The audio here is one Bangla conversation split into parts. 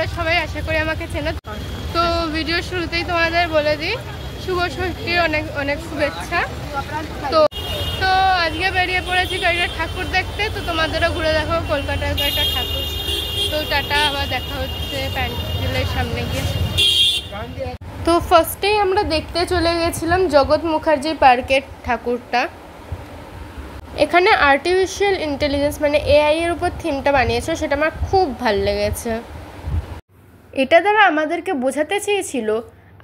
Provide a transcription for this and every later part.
তোমরা সবাই আশা করি আমাকে চেনো। তো ভিডিও শুরুতেই তোমাদের বলে দিই শুভ ষষ্ঠীর অনেক অনেক শুভেচ্ছা। তো তো আজকে বেরিয়ে পড়েছি কয়েকটা ঠাকুর দেখতে। তো তোমাদেরও ঘুরে দেখো কলকাতার কয়েকটা ঠাকুর। তো টাটা, আবার দেখা হচ্ছে প্যান্ডেলের সামনে গিয়ে। তো ফার্স্টেই আমরা দেখতে চলে গেছিলাম জগৎ মুখার্জি পার্কের ঠাকুরটা। এখানে আর্টিফিশিয়াল ইন্টেলিজেন্স মানে এআই এর উপর থিমটা বানিয়েছে, সেটা আমার খুব ভালো লেগেছে। এটা দ্বারা আমাদেরকে বোঝাতে চেয়েছিল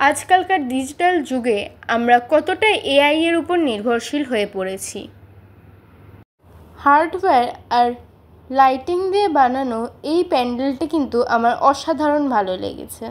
আজকালকার ডিজিটাল যুগে আমরা কতটা এআই এর উপর নির্ভরশীল হয়ে পড়েছি। হার্ডওয়্যার আর লাইটিং দিয়ে বানানো এই প্যান্ডেলটি কিন্তু আমার অসাধারণ ভালো লেগেছে।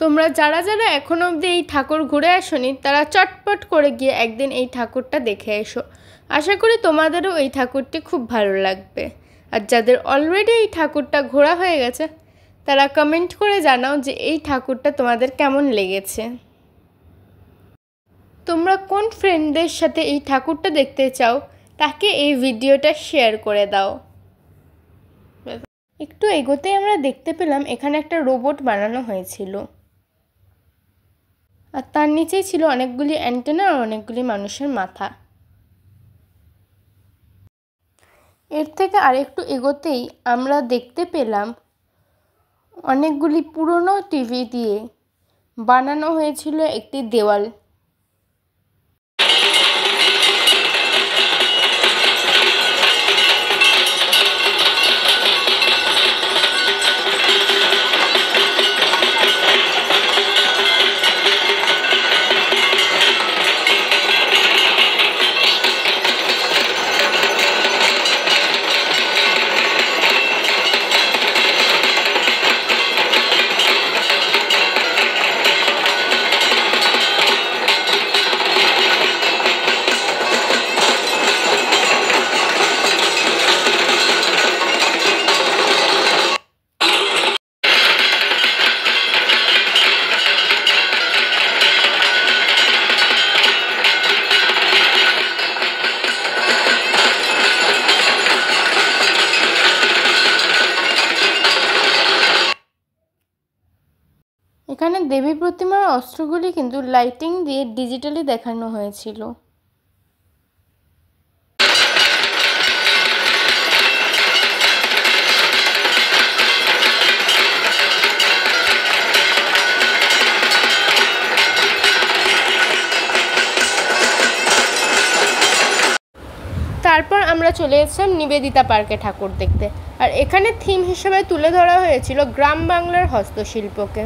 তোমরা যারা যারা এখনো অবধি এই ঠাকুর ঘুরে আসোনি তারা চটপট করে গিয়ে একদিন এই ঠাকুরটা দেখে এসো। আশা করি তোমাদেরও এই ঠাকুরটি খুব ভালো লাগবে। আর যাদের অলরেডি এই ঠাকুরটা ঘোরা হয়ে গেছে তারা কমেন্ট করে জানাও যে এই ঠাকুরটা তোমাদের কেমন লেগেছে। তোমরা কোন ফ্রেন্ডদের সাথে এই ঠাকুরটা দেখতে চাও তাকে এই ভিডিওটা শেয়ার করে দাও। একটু এগোতেই আমরা দেখতে পেলাম এখানে একটা রোবট বানানো হয়েছিল, আর তার নিচেই ছিল অনেকগুলি অ্যান্টেনা আর অনেকগুলি মানুষের মাথা। এর থেকে আরেকটু এগোতেই আমরা দেখতে পেলাম অনেকগুলি পুরনো টিভি দিয়ে বানানো হয়েছিল একটি দেওয়াল। এখানে দেবী প্রতিমার অস্ত্রগুলি কিন্তু লাইটিং দিয়ে ডিজিটালি দেখানো হয়েছিল। তারপর আমরা চলে এসেছিলাম নিবেদিতা পার্কে ঠাকুর দেখতে। আর এখানে থিম হিসেবে তুলে ধরা হয়েছিল গ্রাম বাংলার হস্তশিল্পকে।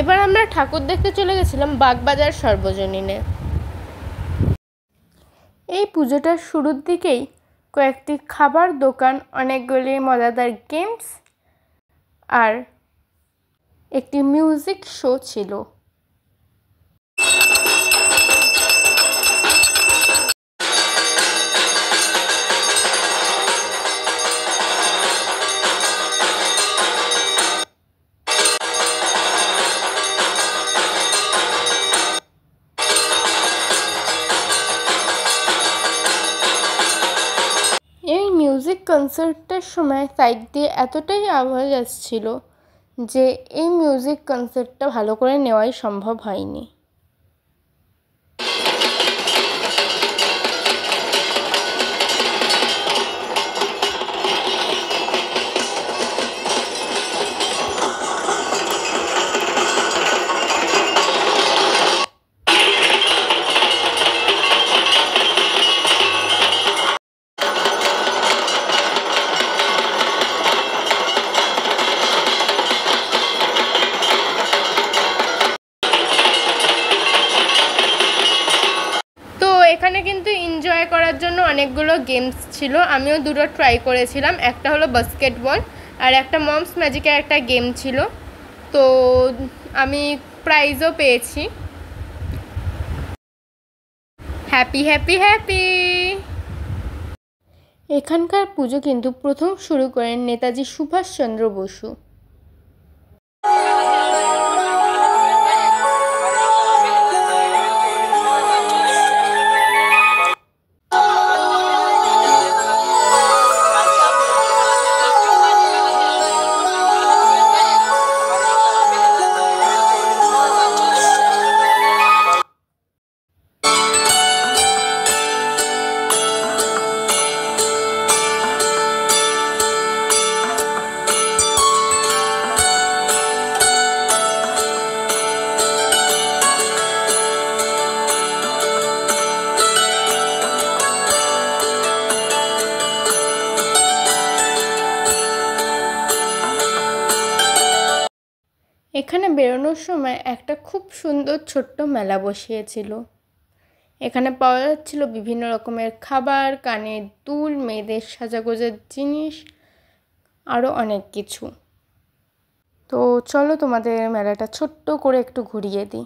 এবার আমরা ঠাকুর দেখতে চলে গেছিলাম বাগবাজার সর্বজনীনে। এই পুজোটার শুরুর দিকেই কয়েকটি খাবার দোকান, অনেকগুলি মজাদার গেমস আর একটি মিউজিক শো ছিল। এই মিউজিক কনসার্টটার সময় সাইড দিয়ে এতটাই আওয়াজ আসছিল যে এই মিউজিক কনসার্টটা ভালো করে নেওয়াই সম্ভব হয়নি। এখানে কিন্তু এনজয় করার জন্য অনেকগুলো গেমস ছিল, আমিও দুটো ট্রাই করেছিলাম। একটা হলো বাস্কেটবল আর একটা মমস ম্যাজিকের একটা গেম ছিল। তো আমি প্রাইজও পেয়েছি। Happy happy happy. এখানকার পুজো কিন্তু প্রথম শুরু করেন নেতাজি সুভাষচন্দ্র বসু। এখানে বেরোনোর সময় একটা খুব সুন্দর ছোট্ট মেলা বসিয়েছিল। এখানে পাওয়া যাচ্ছিল বিভিন্ন রকমের খাবার, কানের দুল, মেয়েদের সাজাগোজার জিনিস, আরও অনেক কিছু। তো চলো তোমাদের মেলাটা ছোট্ট করে একটু ঘুরিয়ে দিই।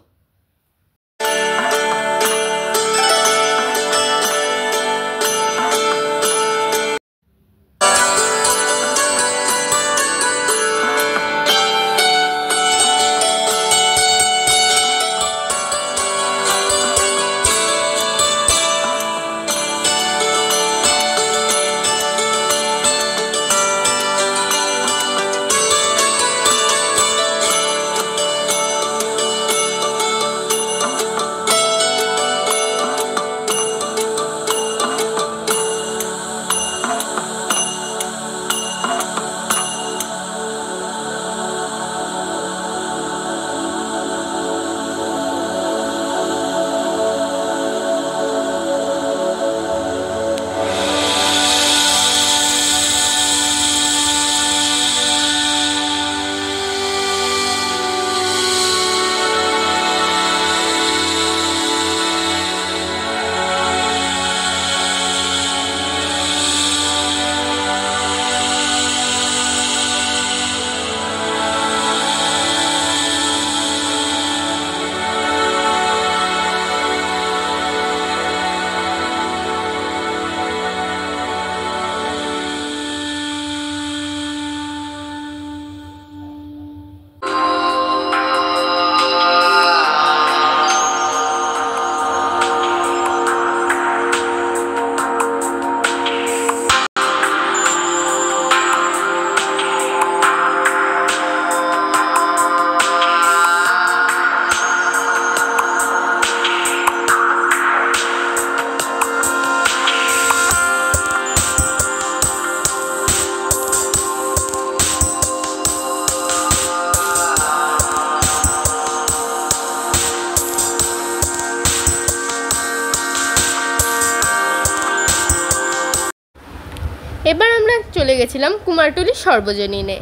এবার আমরা চলে গেছিলাম কুমারটুলি সর্বজনীনে।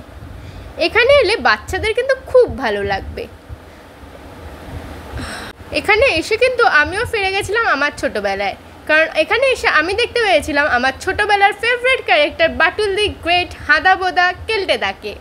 এখানে এলে বাচ্চাদের কিন্তু খুব ভালো লাগবে। এখানে এসে কিন্তু আমিও ফিরে গেছিলাম আমার ছোটোবেলায়, কারণ এখানে এসে আমি দেখতে পেয়েছিলাম আমার ছোটোবেলার favourite character Batul the great, Handa Boda, কেল্টে দাকে।